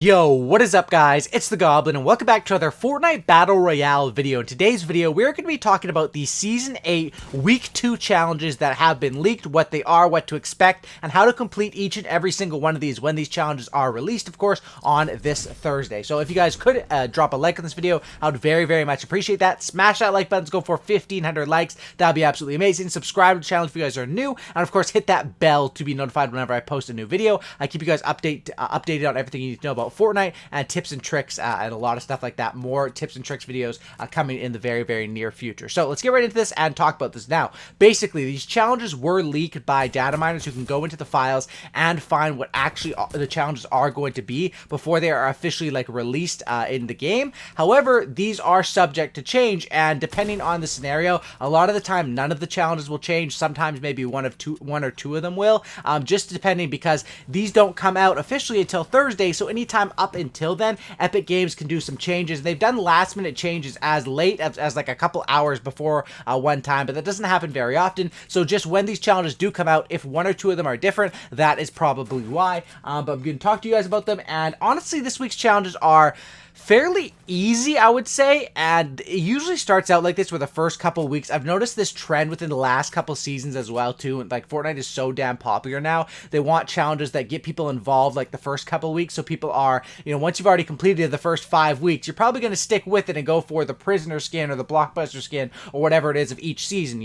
Yo, what is up guys? It's the Goblin and welcome back to another Fortnite Battle Royale video. In today's video, we're going to be talking about the Season 8 Week 2 challenges that have been leaked, what they are, what to expect, and how to complete each and every single one of these when these challenges are released, of course, on this Thursday. So if you guys could drop a like on this video, I would very much appreciate that. Smash that like button to go for 1,500 likes. That would be absolutely amazing. Subscribe to the channel if you guys are new, and of course, hit that bell to be notified whenever I post a new video. I keep you guys updated on everything you need to know about Fortnite and tips and tricks and a lot of stuff like that. More tips and tricks videos coming in the very near future. So let's get right into this and talk about this now. Basically, these challenges were leaked by data miners who can go into the files and find what actually the challenges are going to be before they are officially released in the game. However, these are subject to change, and depending on the scenario, a lot of the time none of the challenges will change. Sometimes maybe one or two of them will, just depending, because these don't come out officially until Thursday. So anytime up until then, Epic Games can do some changes. They've done last minute changes as late as like a couple hours before one time, but that doesn't happen very often. So just when these challenges do come out, if one or two of them are different, that is probably why. But I'm going to talk to you guys about them, and honestly, this week's challenges are fairly easy, I would say, and it usually starts out like this for the first couple of weeks. I've noticed this trend within the last couple seasons as well too. Like, Fortnite is so damn popular now, they want challenges that get people involved like the first couple of weeks, so people are, once you've already completed the first 5 weeks, you're probably going to stick with it and go for the prisoner skin or the blockbuster skin or whatever it is of each season,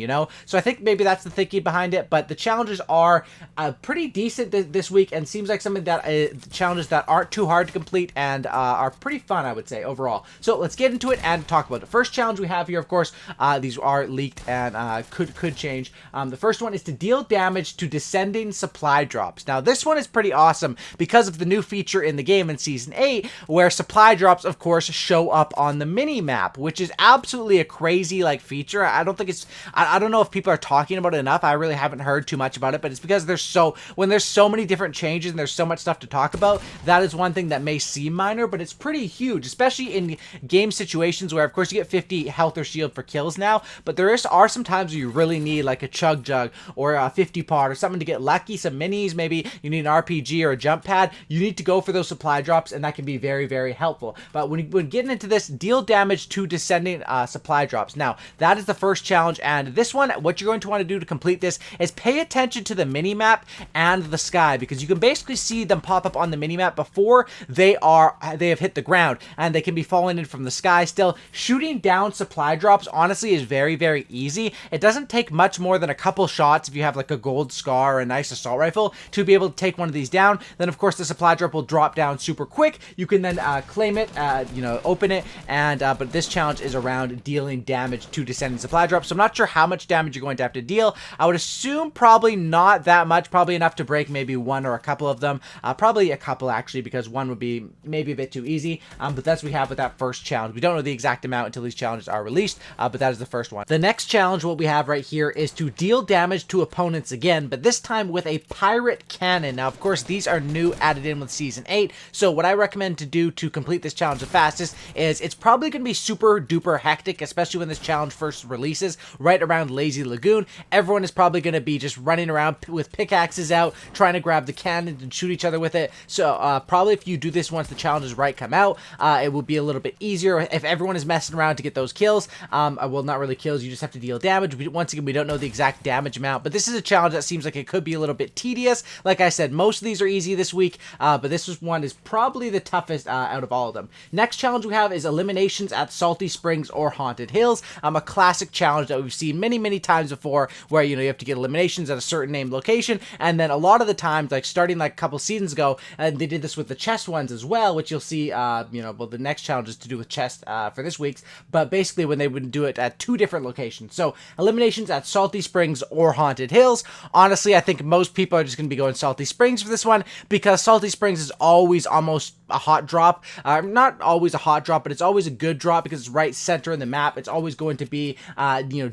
so I think maybe that's the thinking behind it. But the challenges are pretty decent this week, and seems like something that challenges that aren't too hard to complete and are pretty fun, I would say, overall. So let's get into it and talk about it. The first challenge we have here, of course, these are leaked and could change. The first one is to deal damage to descending supply drops. Now, this one is pretty awesome because of the new feature in the game in Season 8, where supply drops, of course, show up on the mini-map, which is absolutely a crazy, feature. I don't think it's... I don't know if people are talking about it enough. I really haven't heard too much about it, but it's because when there's so many different changes and there's so much stuff to talk about, that is one thing that may seem minor, but it's pretty huge, especially in game situations where, of course, you get 50 health or shield for kills now, but are some times where you really need like a chug jug or a 50 pot or something to get lucky, some minis, maybe you need an RPG or a jump pad. You need to go for those supply drops, and that can be very helpful. But when getting into this, deal damage to descending supply drops. Now, that is the first challenge, and this one, what you're going to want to do to complete this is pay attention to the mini map and the sky, because you can basically see them pop up on the mini map before they have hit the ground, and they can be falling in from the sky still. Shooting down supply drops, honestly, is very easy. It doesn't take much more than a couple shots if you have like a gold scar or a nice assault rifle to be able to take one of these down. Then, of course, the supply drop will drop down super quick. You can then claim it, open it, and but this challenge is around dealing damage to descending supply drops. So I'm not sure how much damage you're going to have to deal. I would assume probably not that much, probably enough to break maybe one or a couple of them. Probably a couple, actually, because one would be maybe a bit too easy. But that's what we have with that first challenge. We don't know the exact amount until these challenges are released, but that is the first one. The next challenge, what we have right here, is to deal damage to opponents again, but this time with a pirate cannon. Now, of course, these are new, added in with Season 8, so what I recommend to do to complete this challenge the fastest is, it's probably going to be super duper hectic, especially when this challenge first releases, right around Lazy Lagoon. Everyone is probably going to be just running around with pickaxes out, trying to grab the cannon and shoot each other with it. So probably if you do this once the challenges come out, it will be a little bit easier. If everyone is messing around to get those kills, well, not really kills, you just have to deal damage. Once again, we don't know the exact damage amount, but this is a challenge that seems like it could be a little bit tedious. Like I said, most of these are easy this week, but this one is probably the toughest out of all of them. Next challenge we have is Eliminations at Salty Springs or Haunted Hills. A classic challenge that we've seen many times before, where you have to get eliminations at a certain named location, and then a lot of the times, starting a couple seasons ago, and they did this with the chest ones as well, which you'll see, well, the next challenge is to do with chest for this week's, but basically when they would do it at 2 different locations. So Eliminations at Salty Springs or Haunted Hills. Honestly, I think most people are just going to be going Salty Springs for this one, because Salty Springs is always almost a hot drop. Not always a hot drop, but it's always a good drop because it's right center in the map. It's always going to be,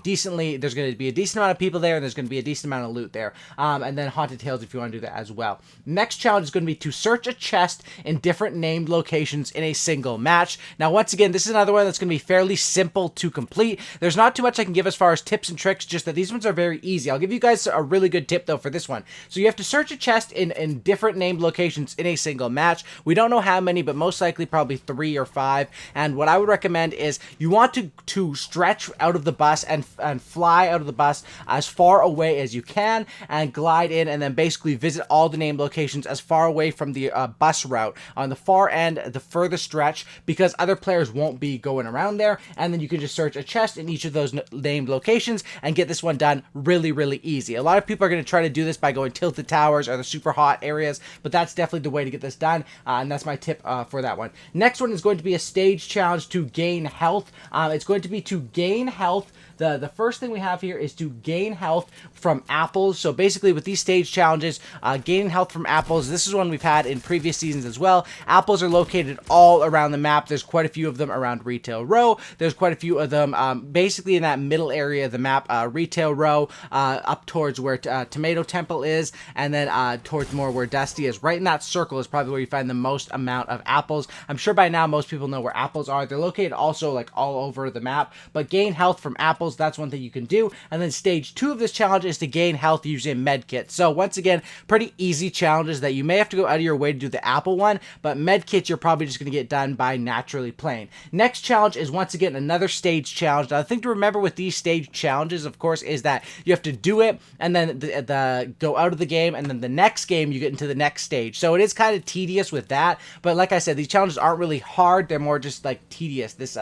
decently, there's going to be a decent amount of people there, and there's going to be a decent amount of loot there. And then Haunted Hills if you want to do that as well. Next challenge is going to be to search a chest in different named locations in a single match. Now, once again, this is another one that's going to be fairly simple to complete. There's not too much I can give as far as tips and tricks, just that these ones are very easy. I'll give you guys a really good tip, though, for this one. So you have to search a chest in different named locations in a single match. We don't know how many, but most likely probably 3 or 5. And what I would recommend is you want to stretch out of the bus and fly out of the bus as far away as you can and glide in, and then basically visit all the named locations as far away from the bus route on the far end, the furthest stretch, because other players won't be going around there. And then you can just search a chest in each of those named locations and get this one done really, really easy. A lot of people are going to try to do this by going tilted towers or the super hot areas, but that's definitely the way to get this done, and that's my tip for that one. Next one is going to be a stage challenge to gain health. It's going to be to gain health. The first thing we have here is to gain health from apples. So basically with these stage challenges, gaining health from apples, this is one we've had in previous seasons as well. Apples are located all around the map. There's quite a few of them around Retail Row. There's quite a few of them basically in that middle area of the map, Retail Row, up towards where Tomato Temple is, and then towards more where Dusty is. Right in that circle is probably where you find the most amount of apples. I'm sure by now most people know where apples are. They're located also like all over the map, but gain health from apples, that's one thing you can do. And then stage 2 of this challenge is to gain health using medkits. So once again, pretty easy challenges that you may have to go out of your way to do the apple one, but medkits you're probably just going to get done by naturally playing. Next challenge is once again another stage challenge. Now, the thing to remember with these stage challenges, of course, is that you have to do it and then go out of the game, and then the next game you get into the next stage. So it is kind of tedious with that, but like I said, these challenges aren't really hard. They're more just like tedious this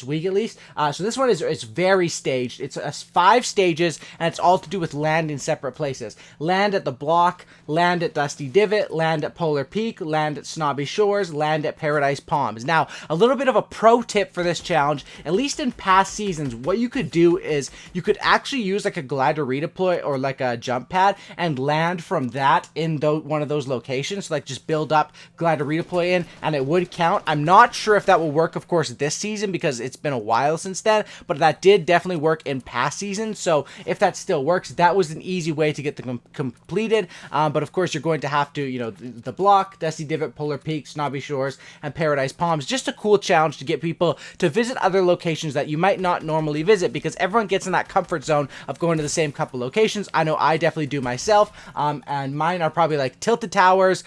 week at least. So this one is very staged. It's 5 stages, and it's all to do with land in separate places. Land at the block, land at Dusty Divot, land at Polar Peak, land at Snobby Shores, land at Paradise Palms. Now, a little bit of a pro tip for this challenge, at least in past seasons, what you could do is you could actually use like a glider redeploy or like a jump pad and land from that in one of those locations. So like just build up glider redeploy in, and it would count. I'm not sure if that will work, of course, this season because it's been a while since then, but that did definitely work in past seasons. So if that still works, that was an easy way to get them completed. But of course, you're going to have to, the block, Dusty Divot, Polar Peak, Snobby Shores, and Paradise Palms. Just a cool challenge to get people to visit other locations that you might not normally visit, because everyone gets in that comfort zone of going to the same couple locations. I know I definitely do myself, and mine are probably like Tilted Towers,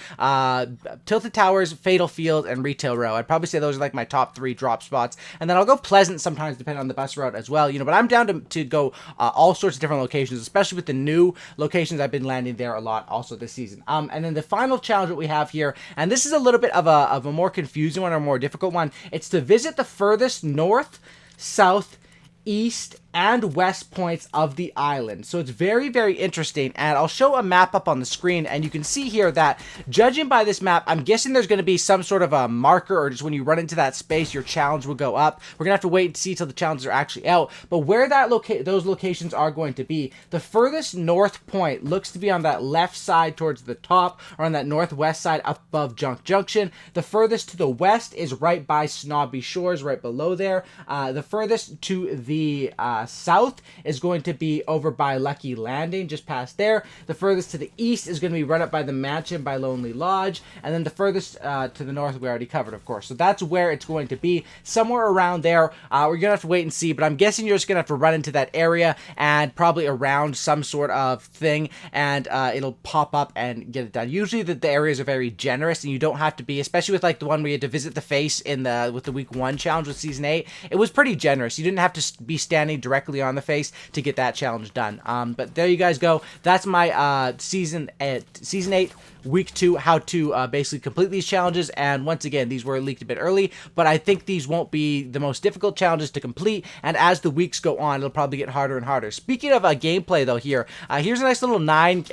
Fatal Field, and Retail Row. I'd probably say those are like my top 3 drop spots, and then I'll go Pleasant sometimes depending on the bus route as well, but I'm down to go all sorts of different locations, especially with the new locations. I've been landing there a lot also this season. And then the final challenge that we have here, and this is a little bit of a more confusing one or more difficult one. It's to visit the furthest north, south, east, and west points of the island. So it's very, very interesting, and I'll show a map up on the screen, and you can see here that judging by this map, I'm guessing there's going to be some sort of a marker, or just when you run into that space, your challenge will go up. We're gonna have to wait and see till the challenges are actually out, but where those locations are going to be, the furthest north point looks to be on that left side towards the top, or on that northwest side up above Junk Junction. The furthest to the west is right by Snobby Shores, right below there. The furthest to the south is going to be over by Lucky Landing, just past there. The furthest to the east is going to be right up by the mansion by Lonely Lodge, and then the furthest to the north we already covered, of course. So that's where it's going to be, somewhere around there. We're gonna have to wait and see, but I'm guessing you're just gonna have to run into that area and probably around some sort of thing, and it'll pop up and get it done. Usually the areas are very generous, and you don't have to be, especially with like the one we had to visit the face with the week 1 challenge with season 8. It was pretty generous. You didn't have to be standing directly on the face to get that challenge done. But there you guys go. That's my season 8 week 2 how to basically complete these challenges. And once again, these were leaked a bit early, but I think these won't be the most difficult challenges to complete, and as the weeks go on, it'll probably get harder and harder. Speaking of gameplay though, here's a nice little 9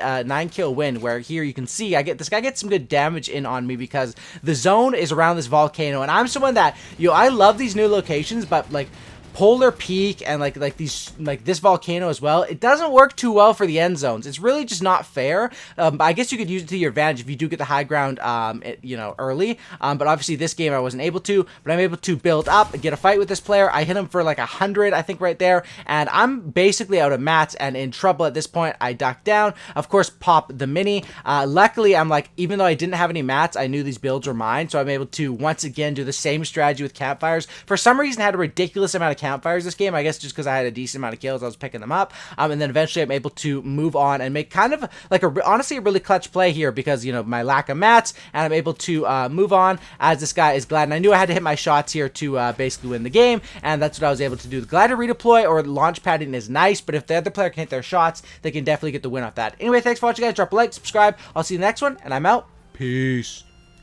kill win, where here you can see this guy gets some good damage in on me because the zone is around this volcano, and I'm someone that I love these new locations, but like Polar Peak and like this volcano as well, it doesn't work too well for the end zones. It's really just not fair. But I guess you could use it to your advantage if you do get the high ground early. But obviously this game I wasn't able to, but I'm able to build up and get a fight with this player. I hit him for like 100, I think, right there, and I'm basically out of mats and in trouble at this point. I duck down, of course, pop the mini. Luckily, I'm like, even though I didn't have any mats, I knew these builds were mine, so I'm able to once again do the same strategy with campfires. For some reason, I had a ridiculous amount of campfires this game. I guess just because I had a decent amount of kills, I was picking them up. And then eventually I'm able to move on and make kind of like honestly a really clutch play here because, you know, my lack of mats, and I'm able to move on as this guy is glad. And I knew I had to hit my shots here to basically win the game, and that's what I was able to do. The glider redeploy or launch padding is nice, but if the other player can hit their shots, they can definitely get the win off that. Anyway, thanks for watching, guys. Drop a like, subscribe. I'll see you in the next one, and I'm out. Peace.